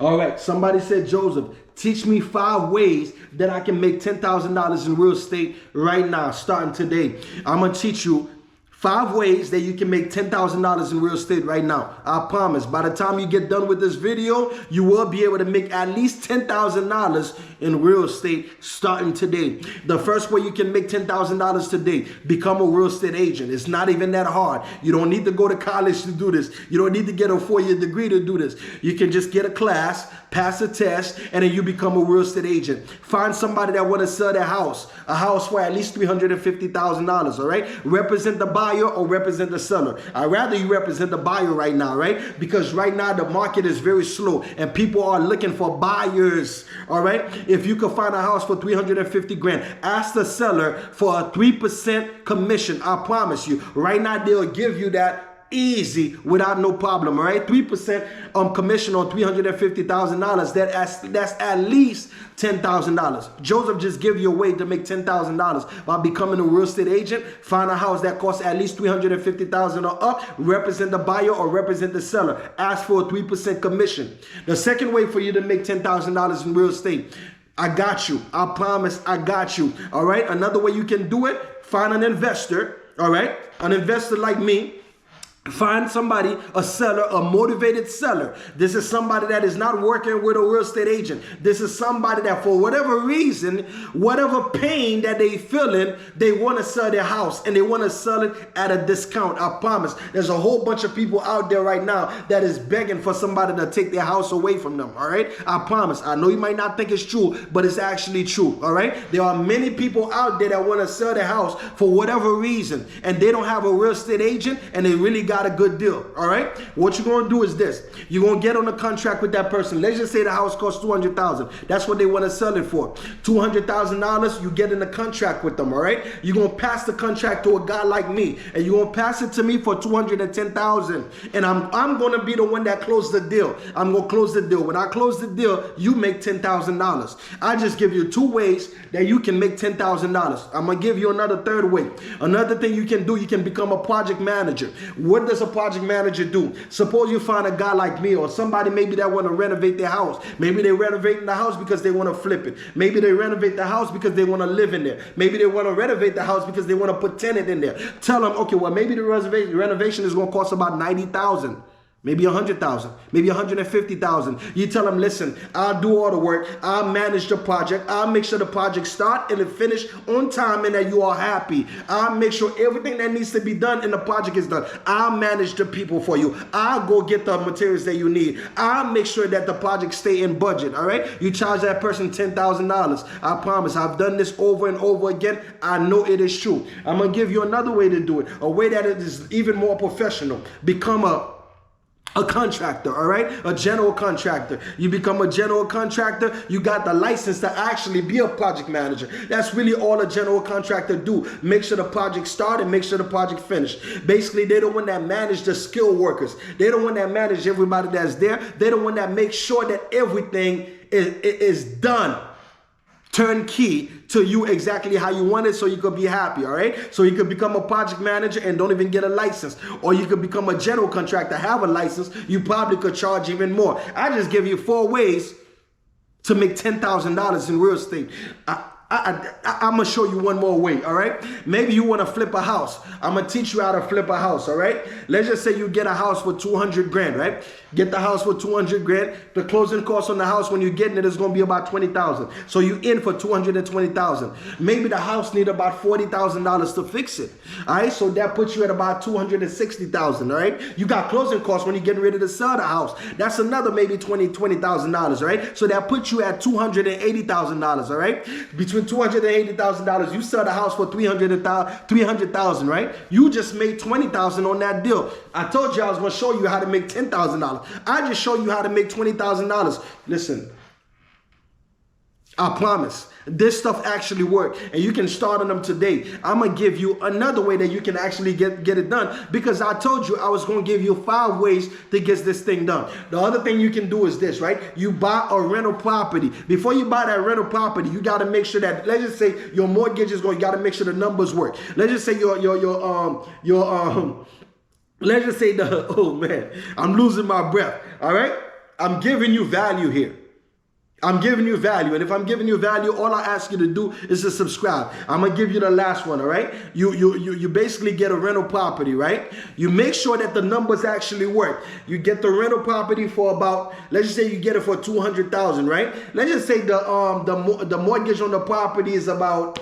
All right, somebody said, Joseph, teach me 5 ways that I can make $10,000 in real estate right now, starting today. I'm going to teach you 5 ways that you can make $10,000 in real estate right now. I promise. By the time you get done with this video, you will be able to make at least $10,000 in real estate starting today. The first way you can make $10,000 today, become a real estate agent. It's not even that hard. You don't need to go to college to do this. You don't need to get a 4-year degree to do this. You can just get a class, pass a test, and then you become a real estate agent. Find somebody that want to sell their house, a house for at least $350,000, all right? Represent the buyer or represent the seller. I'd rather you represent the buyer right now, right? Because right now the market is very slow and people are looking for buyers, all right? If you could find a house for 350 grand, ask the seller for a 3% commission. I promise you, right now they'll give you that easy without no problem, all right? 3% commission on $350,000. That's at least $10,000. Joseph just give you a way to make $10,000 by becoming a real estate agent. Find a house that costs at least $350,000 or up. Represent the buyer or represent the seller. Ask for a 3% commission. The second way for you to make $10,000 in real estate, I got you. I promise I got you. All right? Another way you can do it, find an investor, all right? An investor like me. Find somebody, a seller, a motivated seller. This is somebody that is not working with a real estate agent. This is somebody that for whatever reason, whatever pain that they feeling, they want to sell their house and they want to sell it at a discount. I promise. There's a whole bunch of people out there right now that is begging for somebody to take their house away from them. All right. I promise. I know you might not think it's true, but it's actually true. All right. There are many people out there that want to sell their house for whatever reason and they don't have a real estate agent and they really got a good deal. All right, what you're gonna do is this: you're gonna get on a contract with that person. Let's just say the house costs $200,000. That's what they want to sell it for. $200,000. You get in a contract with them. All right, you're gonna pass the contract to a guy like me, and you're gonna pass it to me for $210,000. And I'm gonna be the one that closed the deal. I'm gonna close the deal. When I close the deal, you make $10,000. I just give you 2 ways that you can make $10,000. I'm gonna give you another 3rd way. Another thing you can do, you can become a project manager. What does a project manager do? Suppose you find a guy like me or somebody maybe that want to renovate their house. Maybe they're renovating the house because they want to flip it. Maybe they renovate the house because they want to live in there. Maybe they want to renovate the house because they want to put tenant in there. Tell them, okay, well, maybe the renovation is going to cost about $90,000. Maybe $100,000, maybe $150,000. You tell them, listen, I'll do all the work. I'll manage the project. I'll make sure the project start and it finish on time and that you are happy. I'll make sure everything that needs to be done in the project is done. I'll manage the people for you. I'll go get the materials that you need. I'll make sure that the project stay in budget, all right? You charge that person $10,000. I promise. I've done this over and over again. I know it is true. I'm going to give you another way to do it, a way that is even more professional. Become a contractor, all right? A general contractor. You become a general contractor, you got the license to actually be a project manager. That's really all a general contractor do. Make sure the project start and make sure the project finish. Basically, they're the one that manage the skilled workers. They're the one that manage everybody that's there. They're the one that makes sure that everything is done turnkey to you exactly how you want it so you could be happy, all right? So you could become a project manager and don't even get a license. Or you could become a general contractor, have a license. You probably could charge even more. I just give you 4 ways to make $10,000 in real estate. I'm going to show you one more way, all right? Maybe you want to flip a house. I'm going to teach you how to flip a house, all right? Let's just say you get a house for 200 grand, right? Get the house for 200 grand. The closing cost on the house when you're getting it is going to be about 20,000. So you in for 220,000. Maybe the house need about $40,000 to fix it, all right? So that puts you at about 260,000, all right? You got closing costs when you're getting ready to sell the house. That's another maybe $20,000, all right? So that puts you at $280,000, all right? Between $280,000, you sell the house for $300,000, right? You just made $20,000 on that deal. I told you I was going to show you how to make $10,000. I just show you how to make $20,000. Listen, I promise. This stuff actually works, and you can start on them today. I'm going to give you another way that you can actually get it done, because I told you I was going to give you 5 ways to get this thing done. The other thing you can do is this, right? You buy a rental property. Before you buy that rental property, you got to make sure that, let's just say your mortgage is going, you got to make sure the numbers work. Let's just say let's just say oh man, I'm losing my breath, all right? I'm giving you value here. I'm giving you value. And if I'm giving you value, all I ask you to do is to subscribe. I'm going to give you the last one, all right? You basically get a rental property, right? You make sure that the numbers actually work. You get the rental property for about, let's just say you get it for $200,000, right? Let's just say the mortgage on the property is about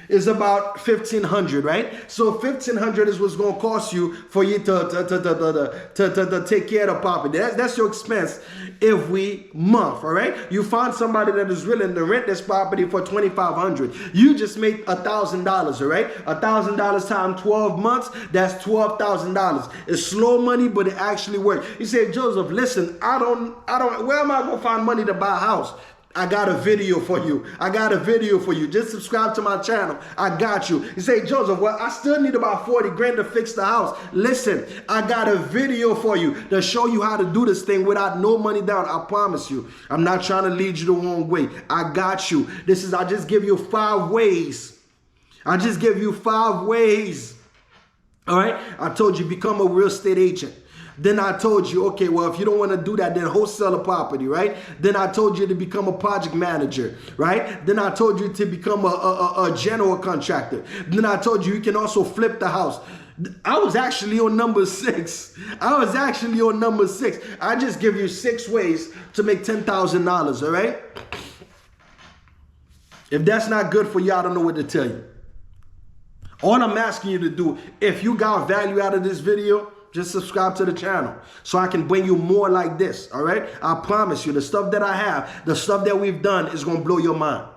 $1,500, right? So $1,500 is what's gonna cost you for you to take care of the property. That's your expense every month, all right? You find somebody that is willing to rent this property for $2,500. You just made $1,000, all right? $1,000 times 12 months, that's $12,000. It's slow money, but it actually works. You say, Joseph, listen, I don't. Where am I gonna find money to buy a house? I got a video for you. I got a video for you. Just subscribe to my channel. I got you. You say, Joseph, well, I still need about 40 grand to fix the house. Listen, I got a video for you to show you how to do this thing without no money down. I promise you. I'm not trying to lead you the wrong way. I got you. I just give you 5 ways. I just give you 5 ways. All right? I told you, become a real estate agent. Then I told you, okay, well, if you don't want to do that, then wholesale a property, right? Then I told you to become a project manager, right? Then I told you to become a general contractor. Then I told you can also flip the house. I was actually on number 6. I just give you 6 ways to make $10,000, all right? If that's not good for you, I don't know what to tell you. All I'm asking you to do, if you got value out of this video, just subscribe to the channel so I can bring you more like this, all right? I promise you, the stuff that I have, the stuff that we've done is going to blow your mind.